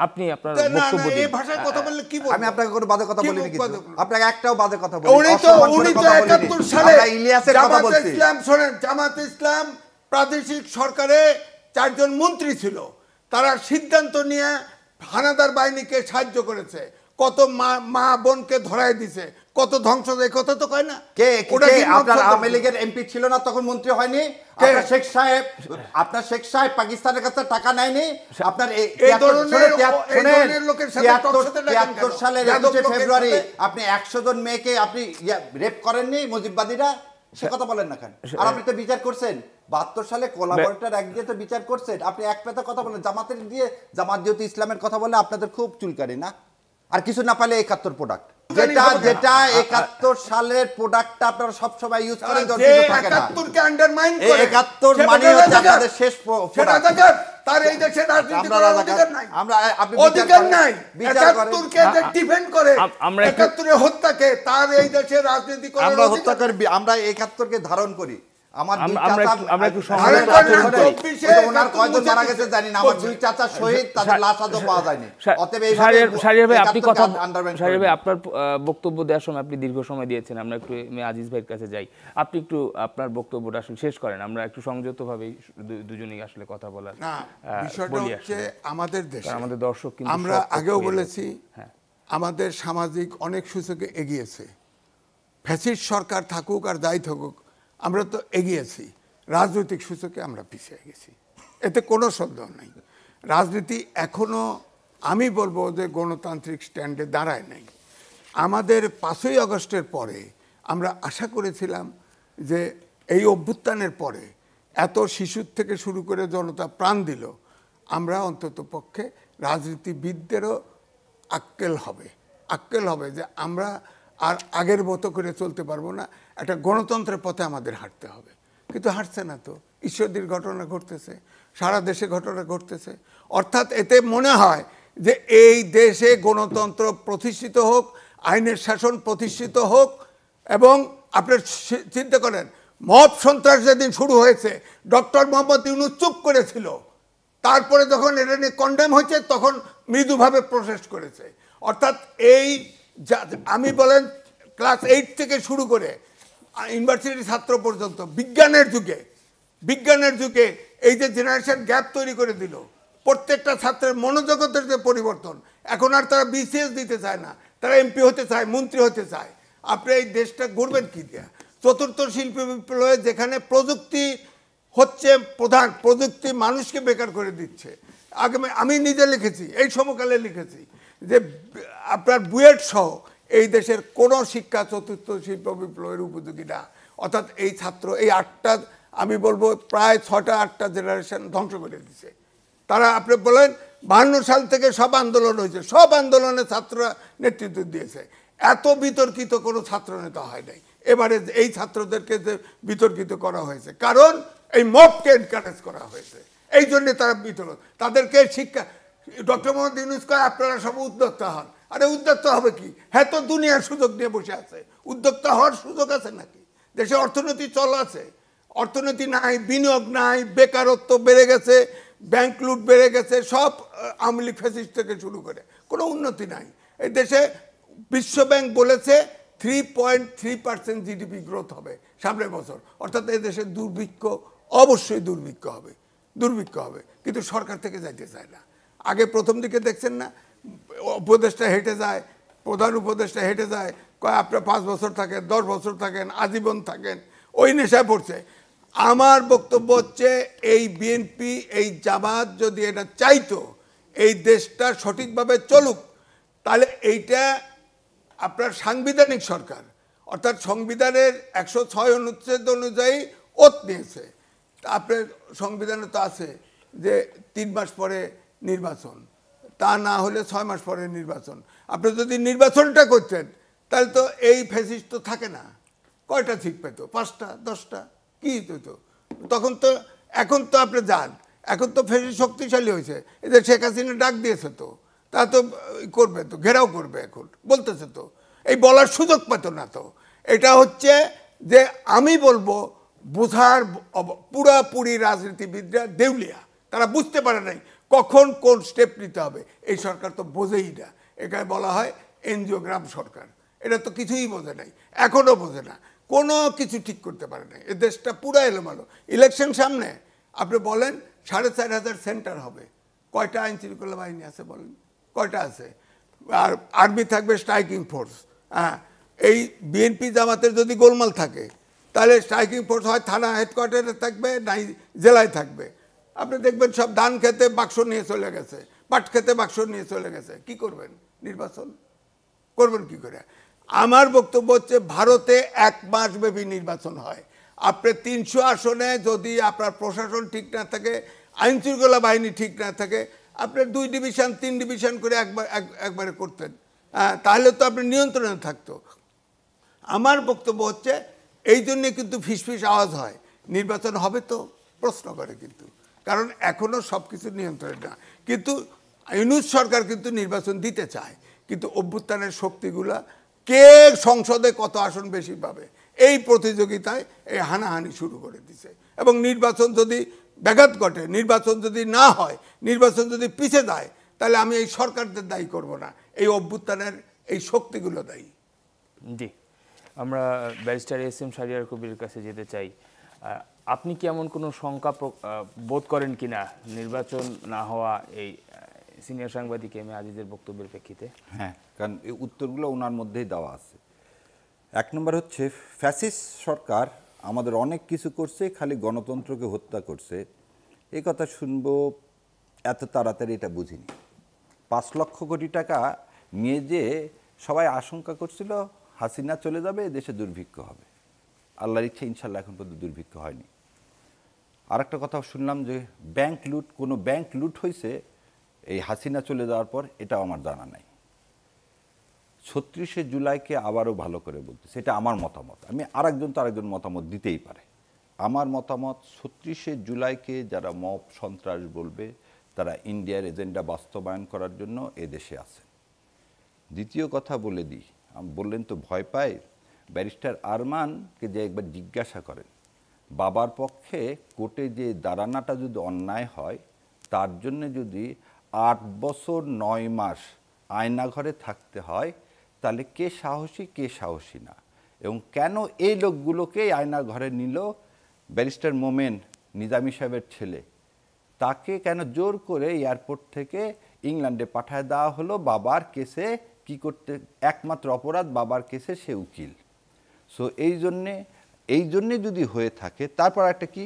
আপনি আপনার বক্তব্য দিন। এই ভাষায় কথা বললে কি বলবো? আমি আপনাকে কোনো বাজে কথা বলিনি, কিন্তু আপনাকে একটাও বাজে কথা উনি বলিনি। তো 71 সালে আমরা ইলিয়াসের কথা জামাতে বলছি। ইসলাম, শোনেন, জামাতে ইসলাম প্রাদেশিক সরকারে 4 জন মন্ত্রী ছিল, তারা সিদ্ধান্ত নিয়ে হানাদার বাহিনীকে সাহায্য করেছে, কত মা বোনকে ধরায় দিছে, কত ধ্বংস, এই কথা তো কয় না। কে ওটা কি আপনার আওয়ামী লীগের এমপি ছিল না তখন, মন্ত্রী হয়নি? আপনার শেখ সাহেব পাকিস্তানের কাছে টাকা নেয়নি? আপনার এই সালের 21 ফেব্রুয়ারি আপনি 100 জন মেয়েকে আপনি রেপ করেননি মুজিববাদীরা? সে কথা বলেন না কেন? আর আপনি তো বিচার করছেন 72 সালে কোলাবরেটর এক দিয়ে তো বিচার করছেন। আপনি এক পেতে কথা বলেন, জামাতের দিয়ে, জামাত যেহেতু ইসলামের কথা বলে আপনাদের খুব চুলকারি না? আর কিছু না পালে 71 প্রোডাক্ট, যেটা 71 সালের প্রোডাক্টটা আপনারা সব সময় ইউজ করেন, যখন কিছু থাকে না। 71 কে আন্ডারমাইন করে 71 মানে হচ্ছে আপনাদের শেষ প্রোডাক্ট। তার এই দেশে রাজনীতি আমরা করার অধিকার নাই, আমরা আপনি অধিকার নাই। বিচার করেন। 71 কে যে ডিফেন্ড করে, আমরা 71 এর হত্যাকে, তার এই দেশে রাজনীতি করার আমরা অধিকার হত্যা করি, আমরা 71 কে ধারণ করি। আমার দুই আমরা চাচা, একটু- আমরা একটু ধারণ সংক্ষেপে করেন না, আলোচনা করি। 24 ওনার কয়জন মারা গেছে জানি না, আমার দুই চাচা শহীদ, তাদের লাশ আজও পাওয়া যায়নি। অতএব এই শাহরিয়ার ভাই, আপনি কথা, আন্ডারমাইন শাহরিয়ার ভাই আপনার বক্তব্য দেওয়ার সময় আপনি দীর্ঘ সময় দিয়েছেন, আমরা একটু আজিজ ভাইয়ের কাছে যাই। আপনি একটু আপনার বক্তব্যটা আসলে শেষ করেন, আমরা একটু সংযতভাবেই দুজনেই আসলে কথা বলার না। বিষয়টা বলি হচ্ছে আসলে। আমাদের দেশে, কারণ আমাদের দর্শক কিন্তু আমরা সব তথ্য আগেও পেয়ে বলেছি, হ্যাঁ। আমাদের সামাজিক অনেক সূচকে এগিয়েছে। ফ্যাসিস্ট সরকার থাকুক আর যাই থাকুক, আমরা তো এগিয়েছি। রাজনৈতিক সূচকে আমরা পিছিয়ে গেছি, এতে কোনো সন্দেহ নেই। রাজনীতি এখনো আমি বলবো যে গণতান্ত্রিক স্ট্যান্ডে দাঁড়ায় নাই। আমাদের 5ই আগস্টের পরে আমরা আশা করেছিলাম যে এই অভ্যুত্থানের পরে এত শিশুর থেকে শুরু করে জনতা প্রাণ দিল, আমরা অন্তত পক্ষে রাজনীতিবিদদেরও আক্কেল হবে যে আমরা আর আগের মতো করে চলতে পারবো না, একটা গণতন্ত্রের পথে আমাদের হাঁটতে হবে। কিন্তু হাঁটছে না তো। ঈশ্বরদীর ঘটনা ঘটতেছে, সারা দেশে ঘটনা ঘটতেছে। অর্থাৎ এতে মনে হয় যে এই দেশে গণতন্ত্র প্রতিষ্ঠিত হোক, আইনের শাসন প্রতিষ্ঠিত হোক। এবং আপনার চিন্তা করেন, মব সন্ত্রাস যেদিন শুরু হয়েছে, ডক্টর মোহাম্মদ ইউনূস চুপ করেছিল, তারপরে যখন এটা নিয়ে কন্ডেম হয়েছে তখন মৃদুভাবে প্রসেস করেছে। অর্থাৎ এই আমি বলেন ক্লাস 8 থেকে শুরু করে ইউনিভার্সিটির ছাত্র পর্যন্ত বিজ্ঞানের যুগে এই যে জেনারেশন গ্যাপ তৈরি করে দিল, প্রত্যেকটা ছাত্রের মনোজগতের যে পরিবর্তন, এখন আর তারা বিসিএস দিতে চায় না, তারা এমপি হতে চায়, মন্ত্রী হতে চায়। আপনি এই দেশটা গড়বেন কি দিয়া? চতুর্থ শিল্প বিপ্লবে যেখানে প্রযুক্তি হচ্ছে প্রধান, প্রযুক্তি মানুষকে বেকার করে দিচ্ছে। আমি নিজে লিখেছি, এই সমকালে লিখেছি যে আপনার বুয়েট সহ এই দেশের কোনো শিক্ষা চতুর্থ শিল্প বিপ্লবের উপযোগী না। অর্থাৎ এই ছাত্র এই 8টা, আমি বলবো প্রায় 6টা 8টা জেনারেশন ধ্বংস করে দিচ্ছে তারা। আপনি বলেন 52 সাল থেকে সব আন্দোলন হয়েছে, সব আন্দোলনে ছাত্ররা নেতৃত্ব দিয়েছে, এত বিতর্কিত কোনো ছাত্র নেতা হয় নাই। এবারে এই ছাত্রদেরকে যে বিতর্কিত করা হয়েছে, কারণ এই মবকে এনকারেজ করা হয়েছে, এই জন্য তারা বিতর্ক। তাদেরকে শিক্ষা, ডক্টর মোহাম্মদ ইউনূস কয় আপনারা সব উদ্যোক্তা হন। আরে উদ্যোক্তা হবে কি? হ্যাঁ, তো দুনিয়ার সুযোগ নিয়ে বসে আছে, উদ্যোক্তা হওয়ার সুযোগ আছে নাকি? দেশে অর্থনীতি চল আছে, অর্থনীতি নাই, বিনিয়োগ নাই, বেকারত্ব বেড়ে গেছে, ব্যাংক লুট বেড়ে গেছে, সব আওয়ামী লীগ ফ্যাসিস্ট থেকে শুরু করে কোনো উন্নতি নাই এই দেশে। বিশ্বব্যাংক বলেছে 3.3% জিডিপি গ্রোথ হবে সামনের বছর। অর্থাৎ এই দেশে দুর্ভিক্ষ, অবশ্যই দুর্ভিক্ষ হবে, কিন্তু সরকার থেকে যাইতে চায় না। আগে প্রথম দিকে দেখছেন না, উপদেষ্টা হেঁটে যায়, প্রধান উপদেষ্টা হেঁটে যায়, কয় আপনার 5 বছর থাকেন, 10 বছর থাকেন, আজীবন থাকেন, ওই নেশায় পড়ছে। আমার বক্তব্য হচ্ছে এই বিএনপি, এই জামাত যদি এটা চাইতো, এই দেশটা সঠিকভাবে চলুক, তাহলে এইটা আপনার সাংবিধানিক সরকার, অর্থাৎ সংবিধানের 106 অনুচ্ছেদ অনুযায়ী ওত নিয়েছে। আপনার সংবিধানে তো আছে যে 3 মাস পরে নির্বাচন, তা না হলে 6 মাস পরে নির্বাচন। আপনি যদি নির্বাচনটা করতেন তাহলে তো এই ফ্যাসিস্ট তো থাকে না। কয়টা সিট পেত? 5টা 10টা কি হতো তখন? তো এখন তো আপনি যান, এখন তো ফ্যাসিস্ট শক্তিশালী হয়েছে। এদের শেখ হাসিনা ডাক দিয়েছে, তো তা তো করবে, তো ঘেরাও করবে, এখন বলতেছে তো, এই বলার সুযোগ পেত না। তো এটা হচ্ছে যে আমি বলবো বোঝার পুরাপুরি রাজনীতিবিদরা দেউলিয়া, তারা বুঝতে পারে নাই কখন কোন স্টেপ নিতে হবে। এই সরকার তো বোঝেই না। এখানে বলা হয় এনজিওগ্রাম সরকার, এটা তো কিছুই বোঝে নাই, এখনো বোঝে না, কোনো কিছু ঠিক করতে পারে নাই। এ দেশটা পুরো এলোমেলো। ইলেকশন সামনে, আপনি বলেন 4,500 সেন্টার হবে, কয়টা আইন শৃঙ্খলা বাহিনী আছে বলেন? কয়টা আছে? আর আর্মি থাকবে, স্ট্রাইকিং ফোর্স। হ্যাঁ, এই বিএনপি জামাতের যদি গোলমাল থাকে তাহলে স্ট্রাইকিং ফোর্স হয় থানা হেডকোয়ার্টারে থাকবে, নাই জেলায় থাকবে। আপনি দেখবেন সব ধান খেতে বাক্স নিয়ে চলে গেছে, পাট খেতে বাক্স নিয়ে চলে গেছে। কি করবেন? নির্বাচন করবেন কি করে? আমার বক্তব্য হচ্ছে ভারতে 1 মাস ব্যাপী নির্বাচন হয়। আপনি 300 আসনে যদি আপনার প্রশাসন ঠিক না থাকে, আইন শৃঙ্খলা বাহিনী ঠিক না থাকে, আপনার 2 ডিভিশন 3 ডিভিশন করে একবারে করতেন, তাহলে তো আপনি নিয়ন্ত্রণে থাকতো। আমার বক্তব্য হচ্ছে এই জন্যে কিন্তু ফিসফিস আওয়াজ হয়, নির্বাচন হবে তো প্রশ্ন করে, কিন্তু কারণ এখনো সব কিছু নিয়ন্ত্রণে না। কিন্তু ইউনূস সরকার কিন্তু নির্বাচন দিতে চায়, কিন্তু অভ্যুত্থানের শক্তিগুলা কে সংসদে কত আসন বেশি পাবে এই প্রতিযোগিতায় এই হানাহানি শুরু করে দিছে। এবং নির্বাচন যদি ব্যাঘাত ঘটে, নির্বাচন যদি না হয়, নির্বাচন যদি পিছে যায়, তাহলে আমি এই সরকারদের দায়ী করব না, এই অভ্যুত্থানের এই শক্তিগুলো দায়ী। জি, আমরা ব্যারিস্টার এস.এম. শাহরিয়ার কবিরের কাছে যেতে চাই। আপনি কি এমন কোনো শঙ্কা বোধ করেন কিনা নির্বাচন না হওয়া এই সিনিয়র সাংবাদিক এম এ আজিজের বক্তব্যের প্রেক্ষিতে? হ্যাঁ, কারণ এই উত্তরগুলো ওনার মধ্যেই দেওয়া আছে। 1 নম্বর হচ্ছে ফ্যাসিস্ট সরকার আমাদের অনেক কিছু করছে, খালি গণতন্ত্রকে হত্যা করছে। এই কথা শুনবো এত তাড়াতাড়ি এটা বুঝিনি। 5 লক্ষ কোটি টাকা নিয়ে যে সবাই আশঙ্কা করছিল হাসিনা চলে যাবে, দেশে দুর্ভিক্ষ হবে। আল্লাহর ইচ্ছে ইনশাল্লাহ এখন পর্যন্ত দুর্ভিক্ষ হয়নি। আর একটা কথা শুনলাম যে ব্যাংক লুট, কোনো ব্যাংক লুট হয়েছে এই হাসিনা চলে যাওয়ার পর, এটাও আমার জানা নাই। 36শে জুলাইকে আবারও ভালো করে বলতেছি, এটা আমার মতামত। আমি আরেকজন তো আরেকজন মতামত দিতেই পারে। আমার মতামত 36শে জুলাইকে যারা মব সন্ত্রাস বলবে, তারা ইন্ডিয়ার এজেন্ডা বাস্তবায়ন করার জন্য এদেশে আছেন। দ্বিতীয় কথা বলে দিই, বললেন তো ভয় পায়, ব্যারিস্টার আরমানকে যে একবার জিজ্ঞাসা করেন, বাবার পক্ষে কোর্টে যে দাঁড়ানাটা যদি অন্যায় হয়, তার জন্য যদি 8 বছর 9 মাস আয়নাঘরে থাকতে হয়, তাহলে কে সাহসী কে সাহসী না, এবং কেন এই লোকগুলোকে আয়নাঘরে নিল? ব্যারিস্টার মোমেন নিজামী সাহেবের ছেলে, তাকে কেন জোর করে এয়ারপোর্ট থেকে ইংল্যান্ডে পাঠায় দেওয়া হলো? বাবার কেসে কি করতে, একমাত্র অপরাধ বাবার কেসে সে উকিল। সো এই জন্যে যদি হয়ে থাকে, তারপর একটা কি,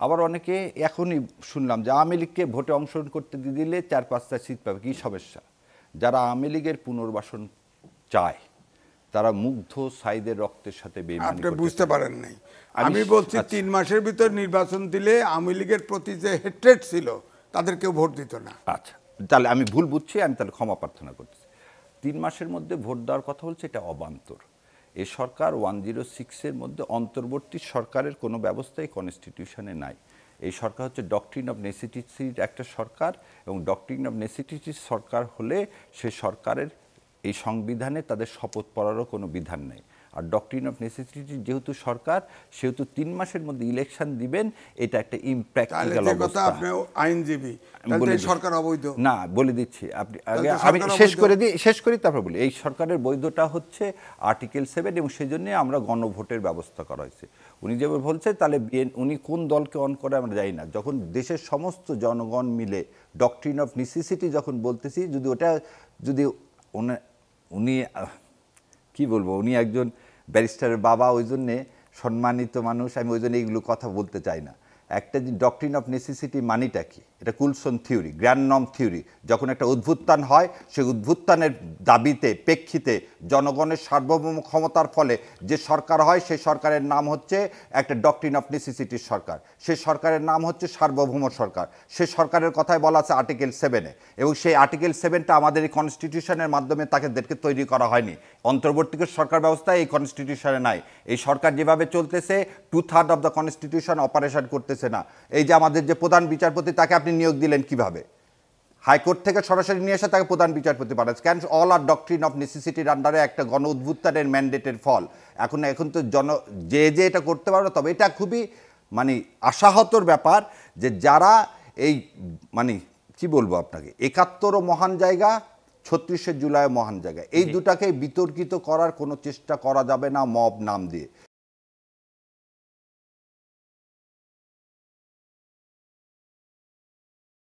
আবার অনেকে এখনই শুনলাম যে আওয়ামী লীগকে ভোটে অংশগ্রহণ করতে দিলে 4-5টা সিট পাবে। কি সমস্যা? যারা আওয়ামী লীগের পুনর্বাসন চায় তারা মুগ্ধ সাইদের রক্তের সাথে বেইমানি করতে। আপনি বুঝতে পারেন নাই, আমি বলছি 3 মাসের ভিতর নির্বাচন দিলে আওয়ামী লীগের প্রতি যে হেট্রেট ছিল তাদের কেউ ভোট দিত না। আচ্ছা, তাহলে আমি ভুল বুঝছি, আমি তাহলে ক্ষমা প্রার্থনা করতেছি। 3 মাসের মধ্যে ভোট দেওয়ার কথা বলছে, এটা অবান্তর। এই সরকার 106-এর মধ্যে অন্তর্বর্তী সরকারের কোনো ব্যবস্থাই কনস্টিটিউশনে নাই। এই সরকার হচ্ছে ডক্ট্রিন অফ নেসেসিটির একটা সরকার, এবং ডক্ট্রিন অফ নেসেসিটির সরকার হলে সে সরকারের এই সংবিধানে তাদের শপথ পড়ারও কোনো বিধান নেই। আর ডক্ট্রিন অফ নেসেসিটি যেহেতু সরকার, সেহেতু 3 মাসের মধ্যে ইলেকশন দিবেন, এটা একটা ইমপ্র্যাকটিক্যাল অবস্থা। আপনি আইনজীবী, সরকার অবৈধ না, বলে দিচ্ছি। আপনি আগে আমি শেষ করি তারপর বলি। এই সরকারের বৈধতা হচ্ছে আর্টিকেল 7, এবং সেই জন্য আমরা গণভোটের ব্যবস্থা করা হয়েছে। উনি যেভাবে বলছে, তাহলে উনি কোন দলকে অন করে আমরা জানি না। যখন দেশের সমস্ত জনগণ মিলে ডক্ট্রিন অফ নেসেসিটি যখন বলতেছি, যদি উনি কি বলবো, উনি একজন ব্যারিস্টারের বাবা, ওই জন্যে সম্মানিত মানুষ, আমি ওই জন্য এইগুলো কথা বলতে চাই না। একটা যে ডক্ট্রিন অফ নেসেসিটি মানিটা কি, এটা Coulson theory, grand norm theory. যখন একটা উদ্ভুত্থান হয়, সেই উদ্ভুত্থানের দাবিতে প্রেক্ষিতে জনগণের সার্বভৌম ক্ষমতার ফলে যে সরকার হয়, সেই সরকারের নাম হচ্ছে একটা ডক্ট্রিন অফ নেসেসিটির সরকার। সেই সরকারের নাম হচ্ছে সার্বভৌম সরকার। সেই সরকারের কথাই বলা আছে আর্টিকেল 7-এ, এবং সেই আর্টিকেল 7টা আমাদের এই কনস্টিটিউশনের মাধ্যমে তাদেরকে তৈরি করা হয়নি। অন্তর্বর্তীকালীন সরকার ব্যবস্থায় এই কনস্টিটিউশনে নাই। এই সরকার যেভাবে চলতেছে 2/3 অফ দ্য কনস্টিটিউশন অপারেশন করতেছে না। এই যে আমাদের যে প্রধান বিচারপতি, তাকে আপনি নিয়োগ দিলেন কিভাবে? হাইকোর্ট থেকে সরাসরি নিয়ে এসে তাকে প্রধান বিচারপতি বানাচ্ছে কেন? অল আর ডক্ট্রিন অফ নেসেসিটির আন্ডারে একটা গণ উদ্ভুত্থানের ম্যান্ডেটের ফল। এখন তো যে এটা করতে পারবে। তবে এটা খুবই মানে আশাহতর ব্যাপার যে যারা এই মানে কি বলবো আপনাকে, 71ও মহান জায়গা, 36শে জুলাই মহান জায়গা, এই দুটাকে বিতর্কিত করার কোনো চেষ্টা করা যাবে না মব নাম দিয়ে।